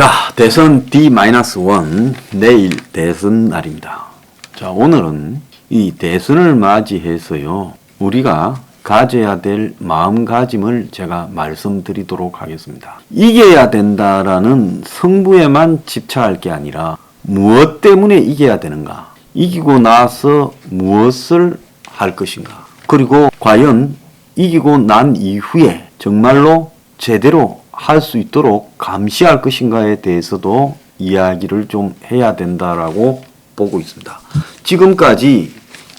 자, 대선 D-1 내일 대선 날입니다. 자, 오늘은 이 대선을 맞이해서요, 우리가 가져야 될 마음가짐을 제가 말씀드리도록 하겠습니다. 이겨야 된다라는 승부에만 집착할 게 아니라 무엇 때문에 이겨야 되는가, 이기고 나서 무엇을 할 것인가, 그리고 과연 이기고 난 이후에 정말로 제대로 할 수 있도록 감시할 것인가에 대해서도 이야기를 좀 해야 된다라고 보고 있습니다. 지금까지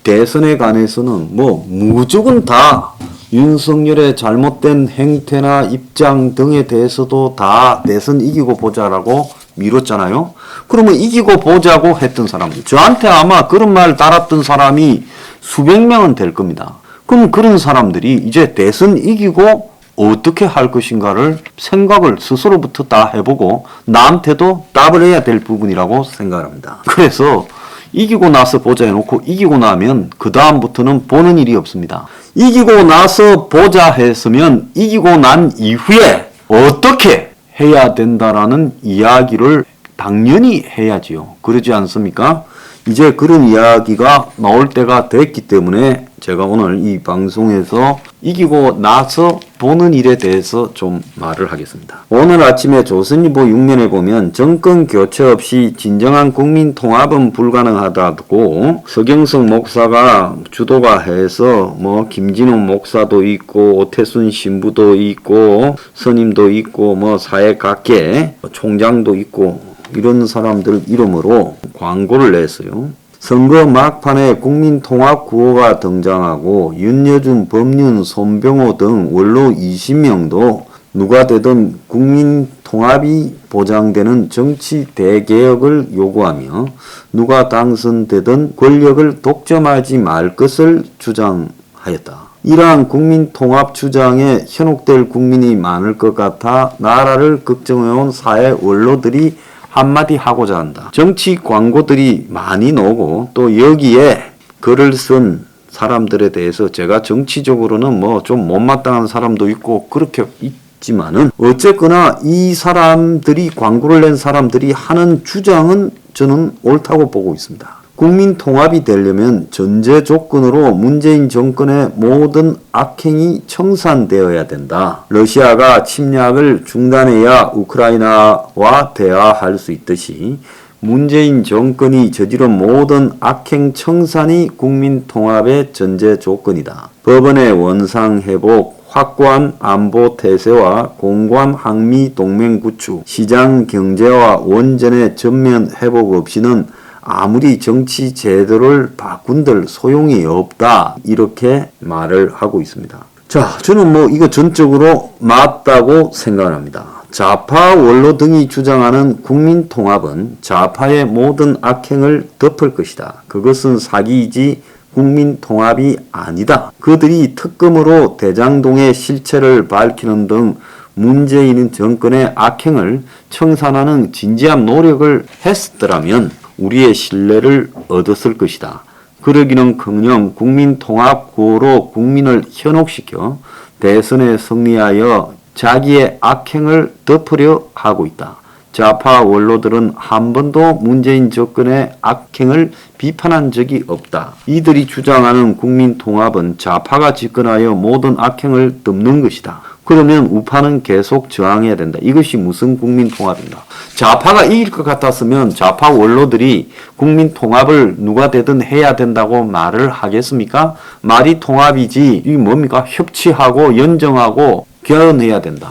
대선에 관해서는 무조건 다 윤석열의 잘못된 행태나 입장 등에 대해서도 다 대선 이기고 보자라고 미뤘잖아요. 그러면 이기고 보자고 했던 사람들, 저한테 아마 그런 말 달았던 사람이 수백 명은 될 겁니다. 그럼 그런 사람들이 이제 대선 이기고 어떻게 할 것인가를 생각을 스스로부터 다 해보고 나한테도 답을 해야 될 부분이라고 생각합니다. 그래서 이기고 나서 보자 해놓고 이기고 나면 그 다음부터는 보는 일이 없습니다. 이기고 나서 보자 했으면 이기고 난 이후에 어떻게 해야 된다라는 이야기를 당연히 해야지요. 그러지 않습니까? 이제 그런 이야기가 나올 때가 됐기 때문에 제가 오늘 이 방송에서 이기고 나서 보는 일에 대해서 좀 말을 하겠습니다. 오늘 아침에 조선일보 6면에 보면 정권 교체 없이 진정한 국민 통합은 불가능하다고 서경석 목사가 주도가 해서 김진웅 목사도 있고 오태순 신부도 있고 스님도 있고 사회각계 총장도 있고 이런 사람들 이름으로 광고를 냈어요. 선거 막판에 국민통합 구호가 등장하고 윤여준, 법륜, 손병호 등 원로 20명도 누가 되든 국민통합이 보장되는 정치 대개혁을 요구하며 누가 당선되든 권력을 독점하지 말 것을 주장하였다. 이러한 국민통합 주장에 현혹될 국민이 많을 것 같아 나라를 걱정해온 사회 원로들이 한마디 하고자 한다. 정치 광고들이 많이 나오고 또 여기에 글을 쓴 사람들에 대해서 제가 정치적으로는 좀 못마땅한 사람도 있고 그렇게 있지만은 어쨌거나 이 사람들이 광고를 낸 사람들이 하는 주장은 저는 옳다고 보고 있습니다. 국민 통합이 되려면 전제 조건으로 문재인 정권의 모든 악행이 청산되어야 된다. 러시아가 침략을 중단해야 우크라이나와 대화할 수 있듯이 문재인 정권이 저지른 모든 악행 청산이 국민 통합의 전제 조건이다. 법원의 원상 회복, 확고한 안보 태세와 공고한 한미 동맹 구축, 시장 경제와 원전의 전면 회복 없이는 아무리 정치 제도를 바꾼들 소용이 없다. 이렇게 말을 하고 있습니다. 자, 저는 이거 전적으로 맞다고 생각합니다. 좌파 원로 등이 주장하는 국민 통합은 좌파의 모든 악행을 덮을 것이다. 그것은 사기이지 국민 통합이 아니다. 그들이 특검으로 대장동의 실체를 밝히는 등 문재인 정권의 악행을 청산하는 진지한 노력을 했더라면 우리의 신뢰를 얻었을 것이다. 그러기는커녕 국민통합 구호로 국민을 현혹시켜 대선에 승리하여 자기의 악행을 덮으려 하고 있다. 좌파 원로들은 한 번도 문재인 정권의 악행을 비판한 적이 없다. 이들이 주장하는 국민통합은 좌파가 집권하여 모든 악행을 덮는 것이다. 그러면 우파는 계속 저항해야 된다. 이것이 무슨 국민통합인가? 좌파가 이길 것 같았으면 좌파 원로들이 국민통합을 누가 되든 해야 된다고 말을 하겠습니까? 말이 통합이지 이게 뭡니까? 협치하고 연정하고 개헌해야 된다.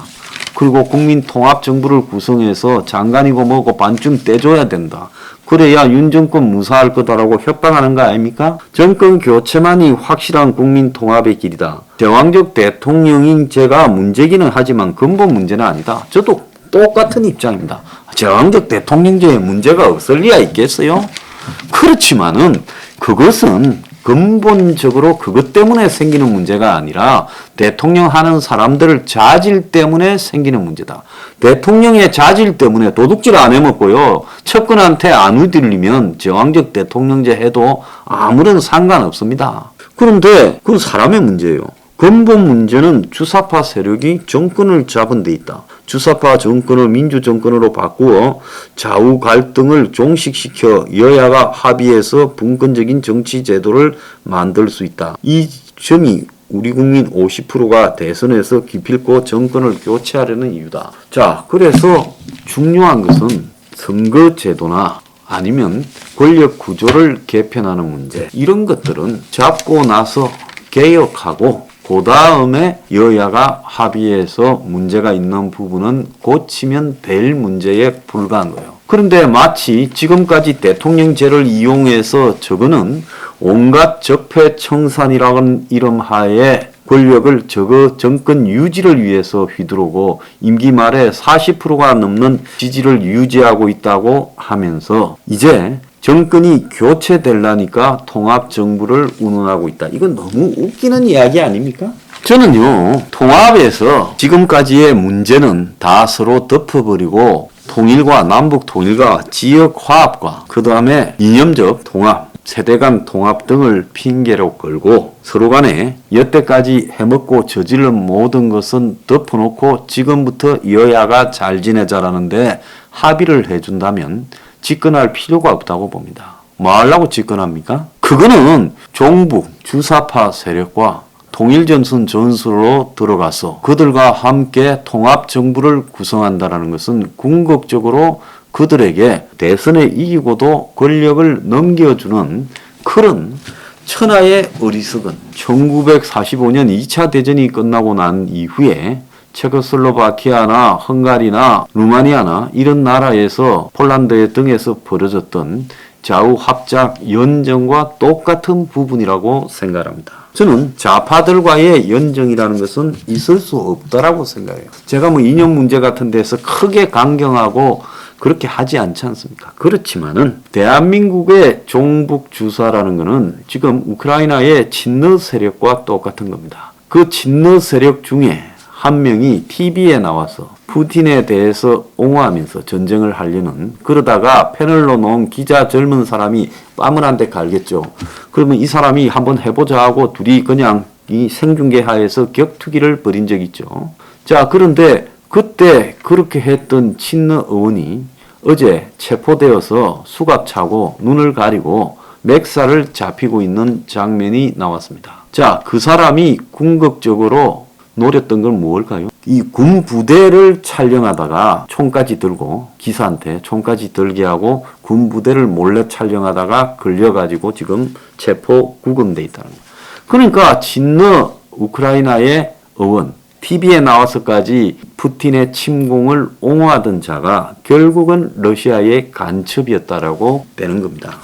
그리고 국민통합정부를 구성해서 장관이고 뭐고 반쯤 떼줘야 된다. 그래야 윤 정권 무사할 거다라고 협박하는 거 아닙니까? 정권 교체만이 확실한 국민통합의 길이다. 제왕적 대통령인제가 문제기는 하지만 근본 문제는 아니다. 저도 똑같은 입장입니다. 제왕적 대통령제에 문제가 없을 리야 있겠어요? 그렇지만은 그것은 근본적으로 그것 때문에 생기는 문제가 아니라 대통령 하는 사람들 자질 때문에 생기는 문제다. 대통령의 자질 때문에 도둑질 안 해먹고요. 첩근한테 안 우들리면 제왕적 대통령제 해도 아무런 상관없습니다. 그런데 그건 사람의 문제예요. 근본 문제는 주사파 세력이 정권을 잡은 데 있다. 주사파 정권을 민주정권으로 바꾸어 좌우 갈등을 종식시켜 여야가 합의해서 분권적인 정치 제도를 만들 수 있다. 이 점이 우리 국민 50%가 대선에서 기필코 정권을 교체하려는 이유다. 자, 그래서 중요한 것은 선거제도나 아니면 권력 구조를 개편하는 문제, 이런 것들은 잡고 나서 개혁하고 그 다음에 여야가 합의해서 문제가 있는 부분은 고치면 될 문제에 불과한 거예요. 그런데 마치 지금까지 대통령제를 이용해서 저거는 온갖 적폐청산이라는 이름 하에 권력을 저거 정권 유지를 위해서 휘두르고 임기 말에 40%가 넘는 지지를 유지하고 있다고 하면서 이제 정권이 교체되려니까 통합정부를 운운하고 있다. 이건 너무 웃기는 이야기 아닙니까? 저는요, 통합에서 지금까지의 문제는 다 서로 덮어버리고 통일과 남북 통일과 지역 화합과 그 다음에 이념적 통합, 세대 간 통합 등을 핑계로 걸고 서로 간에 여태까지 해먹고 저지른 모든 것은 덮어놓고 지금부터 여야가 잘 지내자라는데 합의를 해준다면 집권할 필요가 없다고 봅니다. 뭐 하려고 집권합니까? 그거는 종북, 주사파 세력과 통일전선 전술로 들어가서 그들과 함께 통합정부를 구성한다는 것은 궁극적으로 그들에게 대선에 이기고도 권력을 넘겨주는 그런 천하의 어리석은 1945년 2차 대전이 끝나고 난 이후에 체코슬로바키아나 헝가리나 루마니아나 이런 나라에서 폴란드 등에서 벌어졌던 좌우 합작 연정과 똑같은 부분이라고 생각합니다. 저는 좌파들과의 연정이라는 것은 있을 수 없다라고 생각해요. 제가 뭐 이념 문제 같은 데서 크게 강경하고 그렇게 하지 않지 않습니까? 그렇지만은 대한민국의 종북 주사라는 것은 지금 우크라이나의 친러 세력과 똑같은 겁니다. 그 친러 세력 중에 한 명이 TV에 나와서 푸틴에 대해서 옹호하면서 전쟁을 하려는, 그러다가 패널로 놓은 기자 젊은 사람이 뺨을 한 대 갈겠죠. 그러면 이 사람이 한번 해보자 하고 둘이 그냥 이 생중계하에서 격투기를 벌인 적이 있죠. 자, 그런데 그때 그렇게 했던 친러 의원이 어제 체포되어서 수갑차고 눈을 가리고 맥살을 잡히고 있는 장면이 나왔습니다. 자, 그 사람이 궁극적으로 노렸던 건 무엇일까요? 이 군 부대를 촬영하다가 총까지 들고 기사한테 총까지 들게 하고 군 부대를 몰래 촬영하다가 걸려가지고 지금 체포 구금돼 있다는 거예요. 그러니까 친러 우크라이나의 의원, TV에 나와서까지 푸틴의 침공을 옹호하던 자가 결국은 러시아의 간첩이었다라고 되는 겁니다.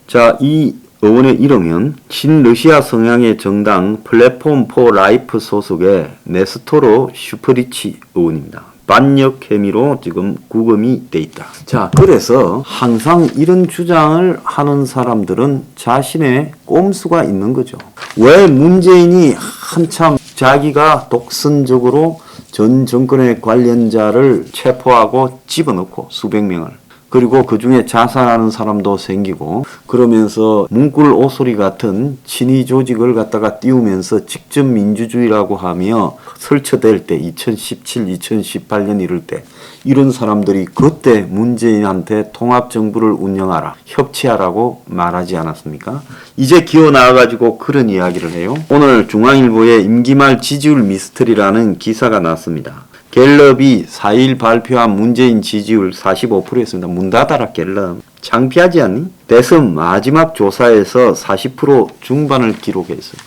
자, 이 의원의 이름은 친러시아 성향의 정당 플랫폼 포 라이프 소속의 네스토로 슈퍼리치 의원입니다. 반역 혐의로 지금 구금이 돼 있다. 자, 그래서 항상 이런 주장을 하는 사람들은 자신의 꼼수가 있는 거죠. 왜 문재인이 한참 자기가 독선적으로 전 정권의 관련자를 체포하고 집어넣고 수백 명을, 그리고 그 중에 자살하는 사람도 생기고 그러면서 문꿀 오소리 같은 친위 조직을 갖다가 띄우면서 직접 민주주의라고 하며 설쳐될 때 2017, 2018년 이럴 때 이런 사람들이 그때 문재인한테 통합정부를 운영하라, 협치하라고 말하지 않았습니까? 이제 기어 나와가지고 그런 이야기를 해요. 오늘 중앙일보에 임기말 지지율 미스터리라는 기사가 났습니다. 갤럽이 4일 발표한 문재인 지지율 45%였습니다. 문 닫아라 갤럽. 창피하지 않니? 대선 마지막 조사에서 40% 중반을 기록했어요.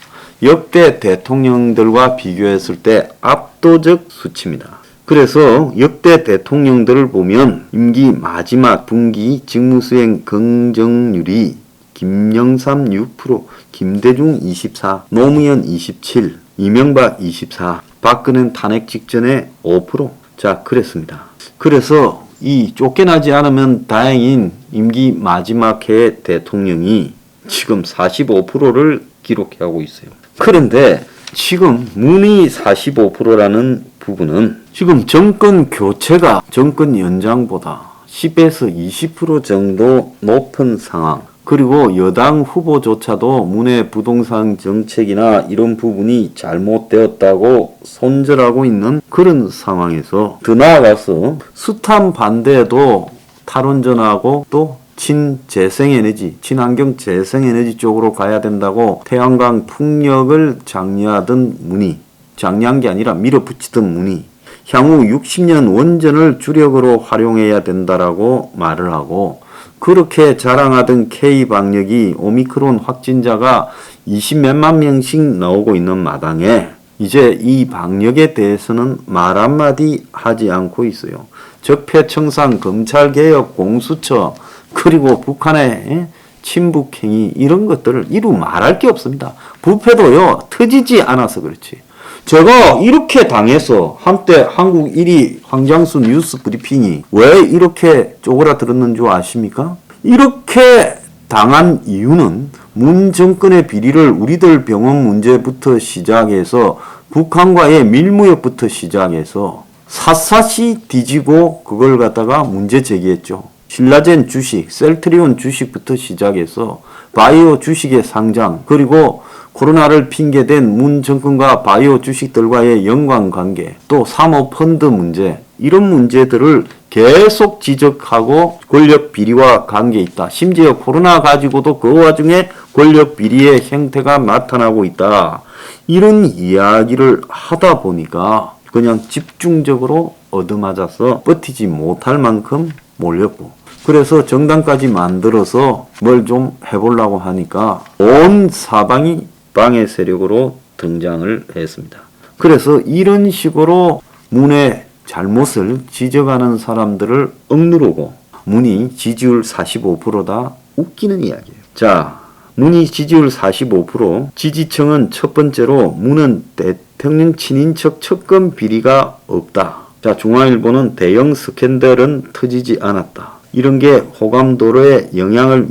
역대 대통령들과 비교했을 때 압도적 수치입니다. 그래서 역대 대통령들을 보면 임기 마지막 분기 직무수행 긍정률이 김영삼 6%, 김대중 24%, 노무현 27%, 이명박 24%, 박근혜는 탄핵 직전에 5%. 자, 그랬습니다. 그래서 이 쫓겨나지 않으면 다행인 임기 마지막 해 대통령이 지금 45%를 기록하고 있어요. 그런데 지금 문의 45%라는 부분은 지금 정권 교체가 정권 연장보다 10에서 20% 정도 높은 상황, 그리고 여당 후보조차도 문의 부동산 정책이나 이런 부분이 잘못되었다고 손절하고 있는 그런 상황에서 더 나아가서 수탄 반대도 탈원전하고 또 친재생에너지, 친환경 재생에너지 쪽으로 가야 된다고 태양광 풍력을 장려하던 문의, 장려한 게 아니라 밀어붙이던 문의, 향후 60년 원전을 주력으로 활용해야 된다라고 말을 하고, 그렇게 자랑하던 K방역이 오미크론 확진자가 20몇만 명씩 나오고 있는 마당에 이제 이 방역에 대해서는 말 한마디 하지 않고 있어요. 적폐청산, 검찰개혁, 공수처, 그리고 북한의 친북행위, 이런 것들을 이루 말할 게 없습니다. 부패도요 터지지 않아서 그렇지. 제가 이렇게 당해서 한때 한국 1위 황장수 뉴스 브리핑이 왜 이렇게 쪼그라들었는 줄 아십니까? 이렇게 당한 이유는 문 정권의 비리를 우리들 병원 문제부터 시작해서 북한과의 밀무역부터 시작해서 샅샅이 뒤지고 그걸 갖다가 문제 제기했죠. 신라젠 주식, 셀트리온 주식부터 시작해서 바이오 주식의 상장, 그리고 코로나를 핑계댄 문 정권과 바이오 주식들과의 연관관계, 또 사모펀드 문제, 이런 문제들을 계속 지적하고 권력 비리와 관계 있다. 심지어 코로나 가지고도 그 와중에 권력 비리의 형태가 나타나고 있다. 이런 이야기를 하다 보니까 그냥 집중적으로 얻어맞아서 버티지 못할 만큼 몰렸고, 그래서 정당까지 만들어서 뭘 좀 해보려고 하니까 온 사방이 방해 세력으로 등장을 했습니다. 그래서 이런 식으로 문의 잘못을 지적하는 사람들을 억누르고 문의 지지율 45%다. 웃기는 이야기예요. 자, 문의 지지율 45%, 지지층은 첫 번째로 문은 대통령 친인척 척근 비리가 없다. 자, 중앙일보는 대형 스캔들은 터지지 않았다. 이런 게 호감도에 영향을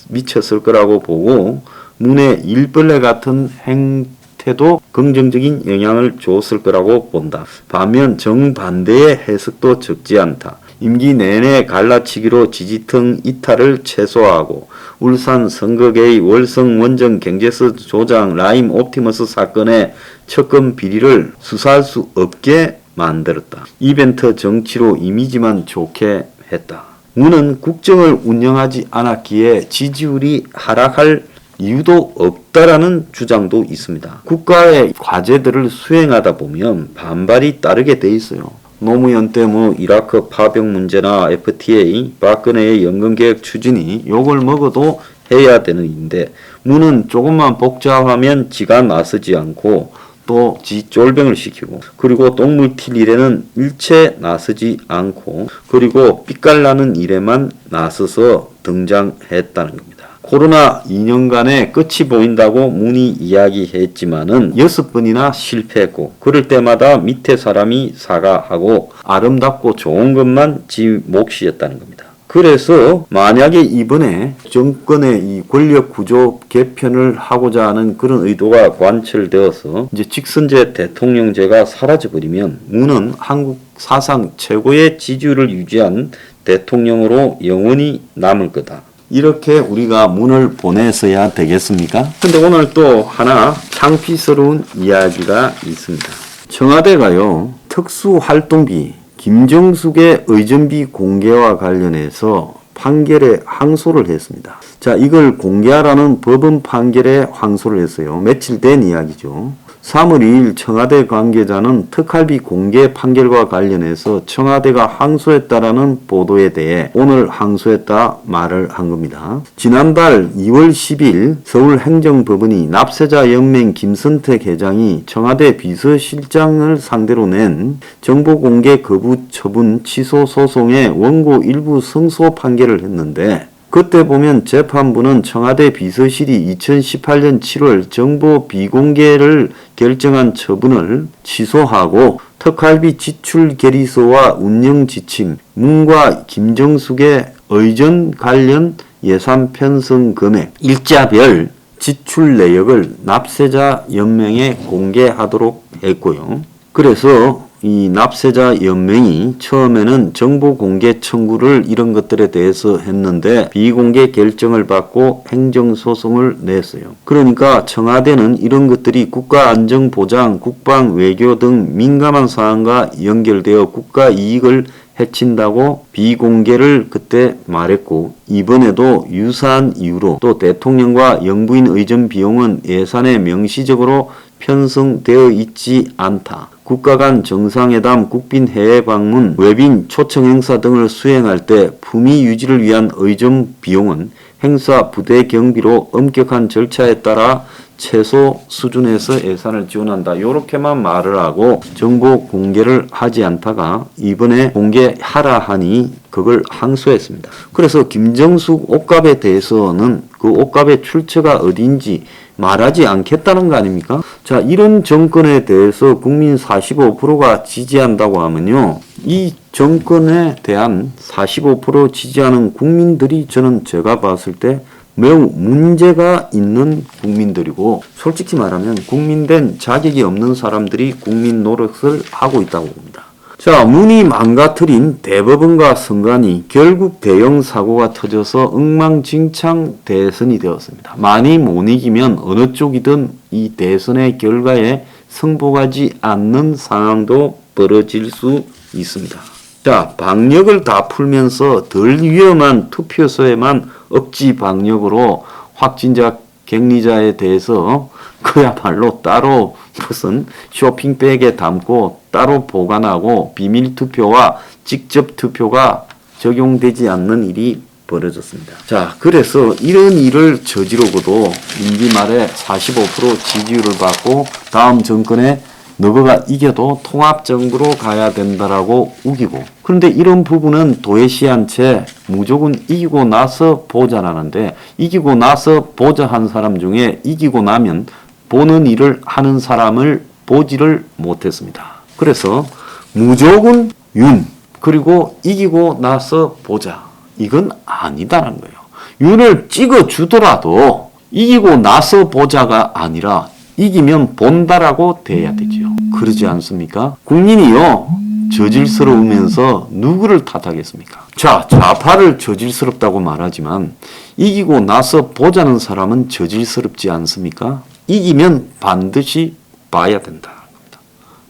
미쳤을 거라고 보고, 문의 일벌레 같은 행태도 긍정적인 영향을 줬을 거라고 본다. 반면 정반대의 해석도 적지 않다. 임기 내내 갈라치기로 지지층 이탈을 최소화하고 울산 선거개의 월성 원전 경제서 조장 라임 옵티머스 사건의 척근 비리를 수사할 수 없게 만들었다. 이벤트 정치로 이미지만 좋게 했다. 문은 국정을 운영하지 않았기에 지지율이 하락할 이유도 없다라는 주장도 있습니다. 국가의 과제들을 수행하다 보면 반발이 따르게 돼 있어요. 노무현 때 이라크 파병 문제나 FTA, 박근혜의 연금개혁 추진이 욕을 먹어도 해야 되는 일인데, 문은 조금만 복잡하면 지가 나서지 않고 또 지 쫄병을 시키고, 그리고 똥물 튈 일에는 일체 나서지 않고, 그리고 삐깔나는 일에만 나서서 등장했다는 겁니다. 코로나 2년간의 끝이 보인다고 문이 이야기했지만은 6번이나 실패했고, 그럴 때마다 밑에 사람이 사과하고 아름답고 좋은 것만 지 몫이었다는 겁니다. 그래서 만약에 이번에 정권의 이 권력 구조 개편을 하고자 하는 그런 의도가 관철되어서 이제 직선제 대통령제가 사라져버리면 문은 한국 사상 최고의 지지율을 유지한 대통령으로 영원히 남을 거다. 이렇게 우리가 문을 보내서야 되겠습니까? 근데 오늘 또 하나 창피스러운 이야기가 있습니다. 청와대가요, 특수활동비 김정숙의 의전비 공개와 관련해서 판결에 항소를 했습니다. 자, 이걸 공개하라는 법원 판결에 항소를 했어요. 며칠 된 이야기죠. 3월 2일 청와대 관계자는 특활비 공개 판결과 관련해서 청와대가 항소했다라는 보도에 대해 오늘 항소했다 말을 한 겁니다. 지난달 2월 10일 서울행정법원이 납세자연맹 김선택 회장이 청와대 비서실장을 상대로 낸 정보공개 거부 처분 취소 소송의 원고 일부 승소 판결을 했는데, 그때 보면 재판부는 청와대 비서실이 2018년 7월 정보 비공개를 결정한 처분을 취소하고 특활비 지출 결의서와 운영 지침, 문과 김정숙의 의전 관련 예산 편성 금액, 일자별 지출 내역을 납세자 연맹에 공개하도록 했고요. 그래서 이 납세자 연맹이 처음에는 정보 공개 청구를 이런 것들에 대해서 했는데 비공개 결정을 받고 행정소송을 냈어요. 그러니까 청와대는 이런 것들이 국가안정보장, 국방, 외교 등 민감한 사안과 연결되어 국가 이익을 해친다고 비공개를 그때 말했고, 이번에도 유사한 이유로 또 대통령과 영부인 의전 비용은 예산에 명시적으로 편성되어 있지 않다. 국가 간 정상회담, 국빈 해외 방문, 외빈 초청 행사 등을 수행할 때 품위 유지를 위한 의전 비용은 행사 부대 경비로 엄격한 절차에 따라 최소 수준에서 예산을 지원한다. 이렇게만 말을 하고 정보 공개를 하지 않다가 이번에 공개하라 하니 그걸 항소했습니다. 그래서 김정숙 옷값에 대해서는 그 옷값의 출처가 어딘지 말하지 않겠다는 거 아닙니까? 자, 이런 정권에 대해서 국민 45%가 지지한다고 하면요, 이 정권에 대한 45% 지지하는 국민들이 저는 제가 봤을 때 매우 문제가 있는 국민들이고, 솔직히 말하면 국민된 자격이 없는 사람들이 국민 노릇을 하고 있다고 봅니다. 자, 문이 망가뜨린 대법원과 선관위, 결국 대형 사고가 터져서 엉망진창 대선이 되었습니다. 많이 못 이기면 어느 쪽이든 이 대선의 결과에 승복하지 않는 상황도 벌어질 수 있습니다. 자, 방역을 다 풀면서 덜 위험한 투표소에만 억지 방역으로 확진자 격리자에 대해서 그야말로 따로 무슨 쇼핑백에 담고 따로 보관하고 비밀 투표와 직접 투표가 적용되지 않는 일이 벌어졌습니다. 자, 그래서 이런 일을 저지르고도 임기 말에 45% 지지율을 받고 다음 정권에 너가 이겨도 통합정부로 가야 된다라고 우기고, 그런데 이런 부분은 도외시한 채 무조건 이기고 나서 보자라는데, 이기고 나서 보자 한 사람 중에 이기고 나면 보는 일을 하는 사람을 보지를 못했습니다. 그래서 무조건 윤, 그리고 이기고 나서 보자, 이건 아니다라는 거예요. 윤을 찍어주더라도 이기고 나서 보자가 아니라 이기면 본다라고 돼야 되지요. 그러지 않습니까? 국민이요, 저질스러우면서 누구를 탓하겠습니까? 자, 좌파를 저질스럽다고 말하지만 이기고 나서 보자는 사람은 저질스럽지 않습니까? 이기면 반드시 봐야 된다.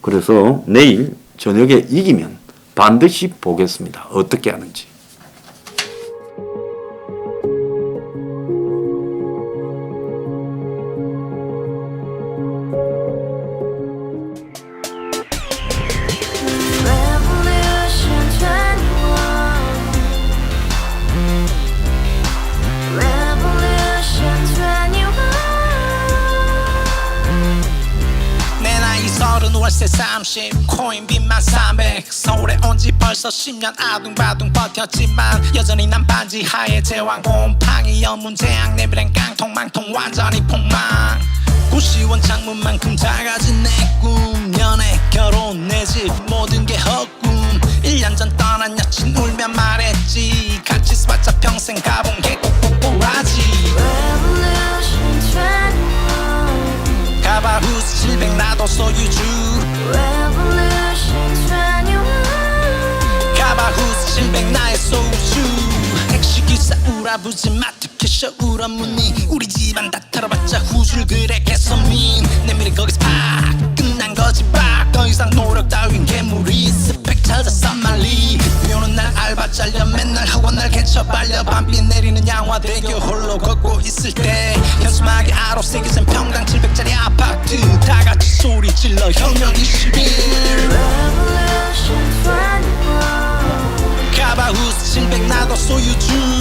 그래서 내일 저녁에 이기면 반드시 보겠습니다. 어떻게 하는지. 월세 30 코인빚만 300 서울에 온 지 벌써 10년 아둥바둥 버텼지만 여전히 난 반지 하에 제왕 곰팡이 연문제약 내비랭 깡통망통 완전히 폭망 90원 창문만큼 작아진 내 꿈 연애 결혼 내 집 모든 게 헛꿈 1년 전 떠난 여친 울며 말했지 같이 써봤자 평생 가본 게 꼭꼭꼭하지 가바후스 700 나도 소유주 가바후스 700 나의 소유주 택시기사 우라부지 마트 캐셔 울어무니 우리 집안 다 털어봤자 후줄 그래 개선민 내미래 거기서 팍 끝난 거지 팍 더 이상 노력 따윈 괴물이 스펙 찾아서 말리 비오는 날 알바 잘려 맨날 학원 날 개쳐 발려 밤비 내리는 양화대교 홀로 걷고 있을 때 현수막에 아로 새겨진 평당 700짜리 아파트 다같이 소리 질러 혁명 21 가바후스 700 나도 소유주